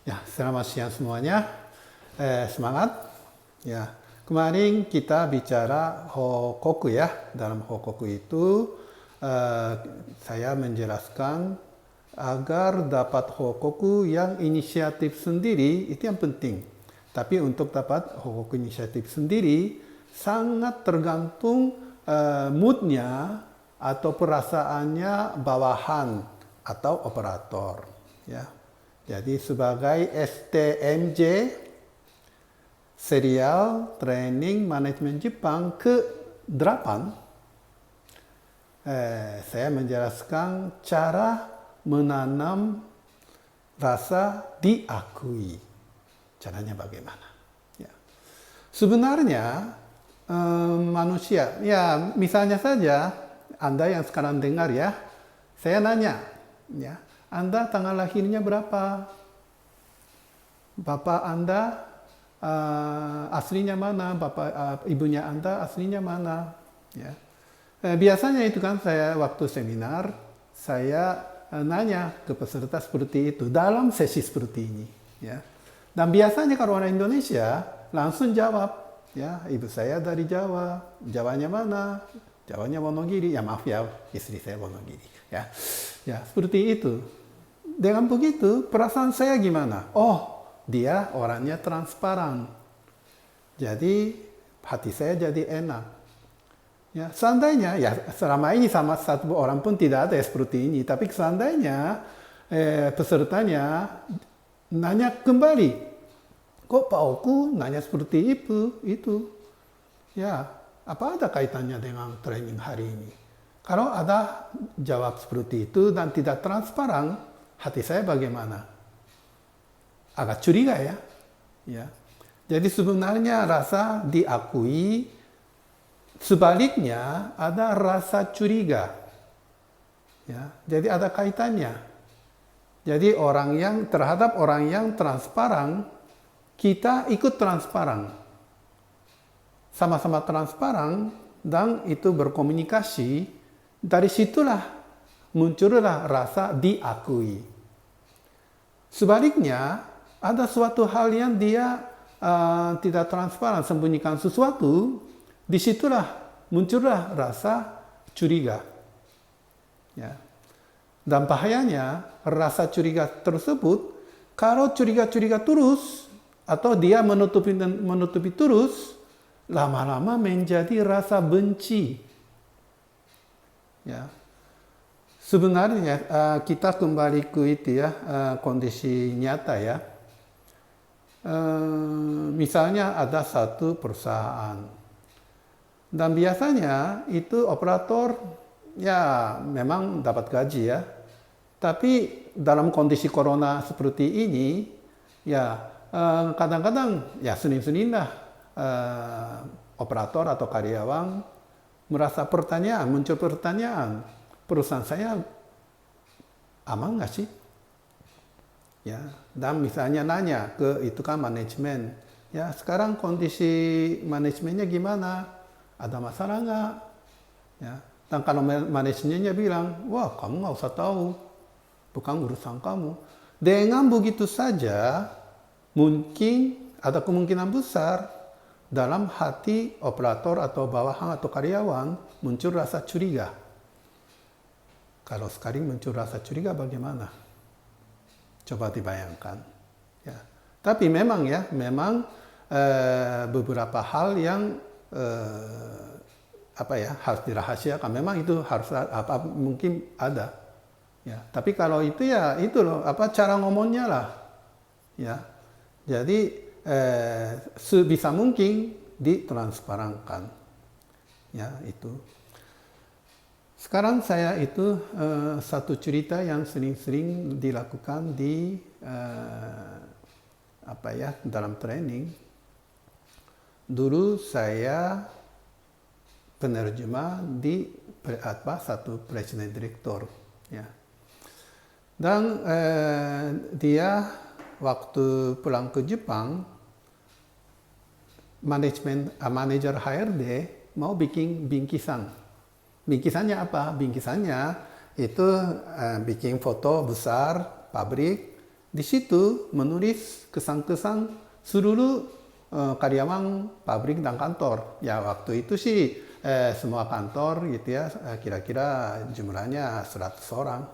Ya, selamat siang semuanya. Semangat. Ya, kemarin kita bicara Hokoku ya. Dalam Hokoku itu eh, saya menjelaskan agar dapat Hokoku yang inisiatif sendiri itu yang penting. Tapi untuk dapat Hokoku inisiatif sendiri sangat tergantung moodnya atau perasaannya bawahan atau operator. Ya, jadi sebagai STMJ, Serial Training Manajemen Jepang ke-8, saya menjelaskan cara menanam rasa diakui. Caranya bagaimana? Ya. Sebenarnya manusia, ya misalnya saja Anda yang sekarang dengar ya, saya nanya, ya, Anda tanggal lahirnya berapa? Bapak Anda aslinya mana? Bapak ibunya Anda aslinya mana? Ya. Biasanya itu kan saya waktu seminar saya nanya ke peserta seperti itu dalam sesi seperti ini. Ya. Dan biasanya kalau orang Indonesia langsung jawab, ya ibu saya dari Jawa, Jawanya mana? Jawanya Wonogiri. Ya maaf ya, istri saya Wonogiri. Ya, ya seperti itu. Dengan begitu, perasaan saya gimana? Oh, dia orangnya transparan. Jadi, hati saya jadi enak. Ya, seandainya, ya selama ini sama satu orang pun tidak ada seperti ini. Tapi seandainya pesertanya nanya kembali, kok Pak Oku nanya seperti itu? Ya, apa ada kaitannya dengan training hari ini? Kalau ada jawab seperti itu dan tidak transparan, hati saya bagaimana? Agak curiga ya. Ya. Jadi sebenarnya rasa diakui, sebaliknya ada rasa curiga. Ya. Jadi ada kaitannya. Jadi terhadap orang yang transparan, kita ikut transparan. Sama-sama transparan dan itu berkomunikasi, dari situlah muncullah rasa diakui. Sebaliknya, ada suatu hal yang dia tidak transparan, sembunyikan sesuatu, disitulah muncullah rasa curiga. Ya. Dan bahayanya, rasa curiga tersebut, kalau curiga-curiga terus, atau dia menutupi terus, lama-lama menjadi rasa benci. Ya. Sebenarnya kita kembali ke itu ya, kondisi nyata ya. Misalnya ada satu perusahaan dan biasanya itu operator ya memang dapat gaji ya. Tapi dalam kondisi corona seperti ini ya kadang-kadang ya senin-senin lah operator atau karyawan merasa muncul pertanyaan, perusahaan saya aman nggak sih? Ya, dan misalnya nanya ke itu kan manajemen, ya sekarang kondisi manajemennya gimana? Ada masalah nggak? Ya, dan kalau manajemennya bilang, wah kamu nggak usah tahu, bukan urusan kamu. Dengan begitu saja, mungkin ada kemungkinan besar dalam hati operator atau bawahan atau karyawan muncul rasa curiga. Kalau sekali muncul rasa curiga bagaimana? Coba dibayangkan. Ya. Tapi memang beberapa hal yang harus dirahasiakan. Memang itu harus mungkin ada. Ya. Tapi kalau itu ya itu loh cara ngomongnya lah. Ya. Jadi sebisa mungkin ditransparankan. Ya, itu. Sekarang saya itu satu cerita yang sering-sering dilakukan di dalam training. Dulu saya penerjemah di satu presiden direktur. Ya. Dan dia waktu pulang ke Jepang, manajer HRD mau bikin bingkisan. Bingkisannya apa? Bingkisannya itu bikin foto besar pabrik Di situ menulis kesan-kesan seluruh karyawan pabrik dan kantor. Ya waktu itu sih semua kantor gitu ya, kira-kira jumlahnya 100 orang.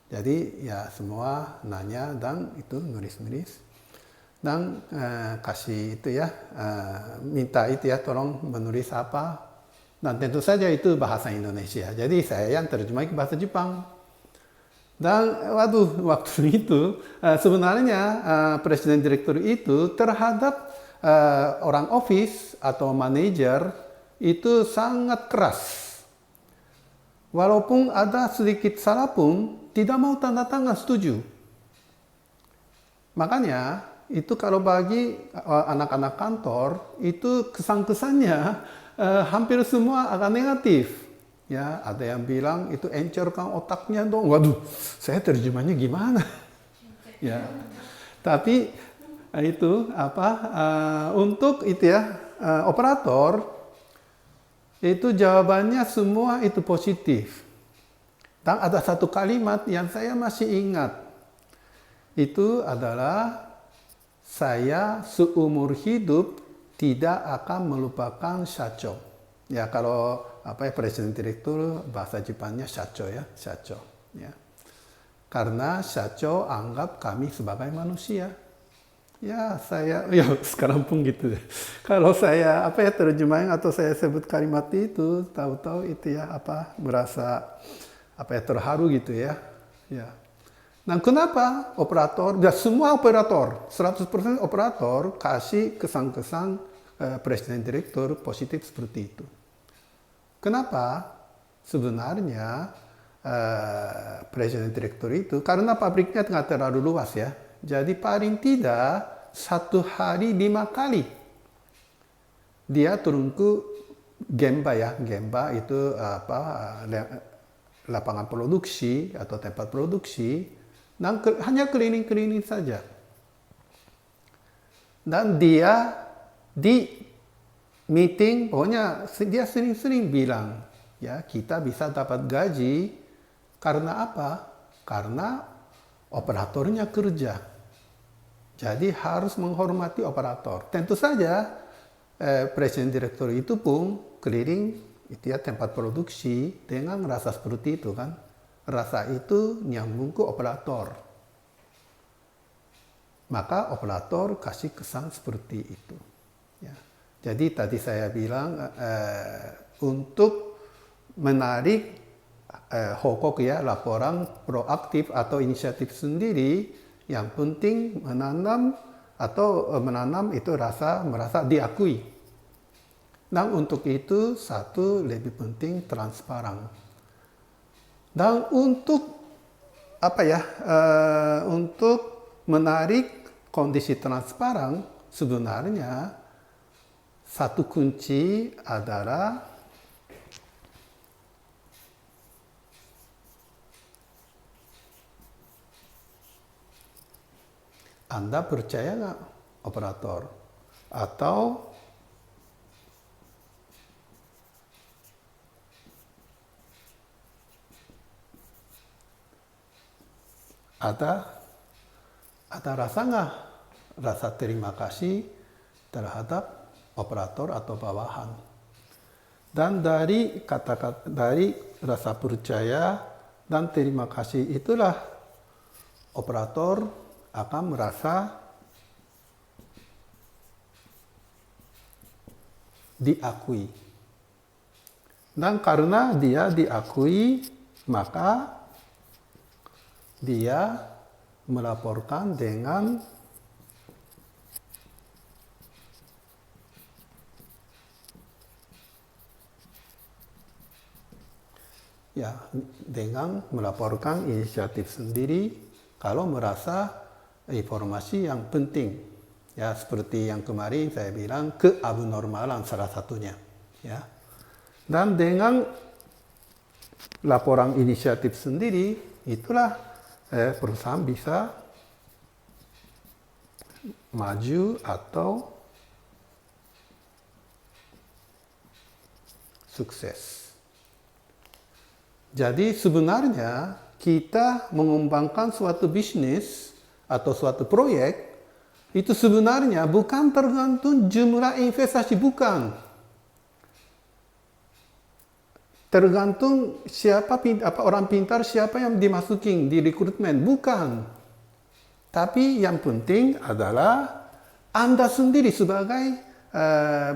Jadi ya semua nanya dan itu nulis-nulis. Dan kasih itu ya, minta itu ya tolong menulis apa. Dan tentu saja itu bahasa Indonesia. Jadi saya yang terjemahin ke bahasa Jepang. Dan waktu itu sebenarnya presiden direktur itu terhadap orang office atau manajer itu sangat keras. Walaupun ada sedikit salah pun tidak mau tanda tangan setuju. Makanya itu kalau bagi anak-anak kantor itu kesan-kesannya hampir semua agak negatif. Ya, ada yang bilang itu encerkan otaknya dong. Waduh, saya terjemahnya gimana? Ya, tapi itu untuk itu ya operator itu jawabannya semua itu positif. Dan ada satu kalimat yang saya masih ingat. Itu adalah saya seumur hidup tidak akan melupakan shacho. Ya kalau presiden direktur bahasa Jepangnya shacho ya, shacho. Ya. Karena shacho anggap kami sebagai manusia. Ya sekarang pun gitu. Kalau saya terjemahin atau saya sebut kalimat itu, tahu-tahu itu ya merasa terharu gitu ya. Ya. Nah kenapa operator, ya semua operator, 100% operator kasih kesan-kesan presiden direktur positif seperti itu. Kenapa? Sebenarnya presiden direktur itu karena pabriknya nggak terlalu luas ya. Jadi paling tidak 1 hari 5 kali dia turun ke gemba ya. Gemba itu lapangan produksi atau tempat produksi dan hanya keliling-keliling saja. Dan dia di meeting pokoknya dia sering-sering bilang ya kita bisa dapat gaji karena apa? Karena operatornya kerja. Jadi harus menghormati operator. Tentu saja presiden direktur itu pun keliling itu ya tempat produksi dengan rasa seperti itu kan. Rasa itu nyambung ke operator. Maka operator kasih kesan seperti itu. Ya. Jadi tadi saya bilang untuk menarik hokok ya laporan proaktif atau inisiatif sendiri yang penting menanam itu merasa diakui. Dan untuk itu satu lebih penting transparan. Dan untuk untuk menarik kondisi transparan sebenarnya satu kunci adalah Anda percaya nggak operator? Atau ada rasa nggak? Rasa terima kasih terhadap operator atau bawahan. Dan dari kata-kata dari rasa percaya dan terima kasih itulah operator akan merasa diakui. Dan karena dia diakui, maka dia melaporkan dengan melaporkan inisiatif sendiri kalau merasa informasi yang penting. Ya, seperti yang kemarin saya bilang keabnormalan salah satunya. Ya. Dan dengan laporan inisiatif sendiri, itulah perusahaan bisa maju atau sukses. Jadi sebenarnya kita mengembangkan suatu bisnis atau suatu proyek, itu sebenarnya bukan tergantung jumlah investasi, bukan. Tergantung siapa orang pintar, siapa yang dimasukin di rekrutmen, bukan. Tapi yang penting adalah Anda sendiri sebagai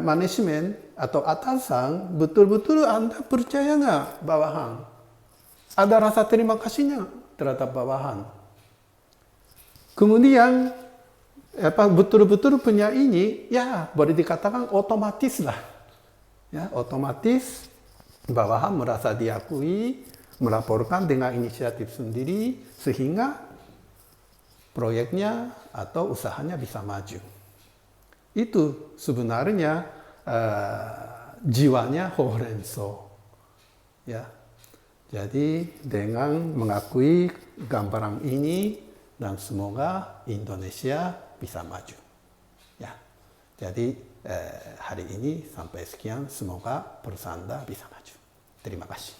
manajemen atau atasan, betul-betul Anda percaya nggak bawahan? Ada rasa terima kasihnya terhadap bawahan. Kemudian betul-betul punya ini, ya boleh dikatakan otomatis lah. Ya, otomatis bawahan merasa diakui, melaporkan dengan inisiatif sendiri, sehingga proyeknya atau usahanya bisa maju. Itu sebenarnya jiwanya Horenso. Ya. Jadi dengan mengakui gambaran ini, dan semoga Indonesia bisa maju. Ya. Jadi hari ini sampai sekian, semoga perusahaan Anda bisa maju. Terima kasih.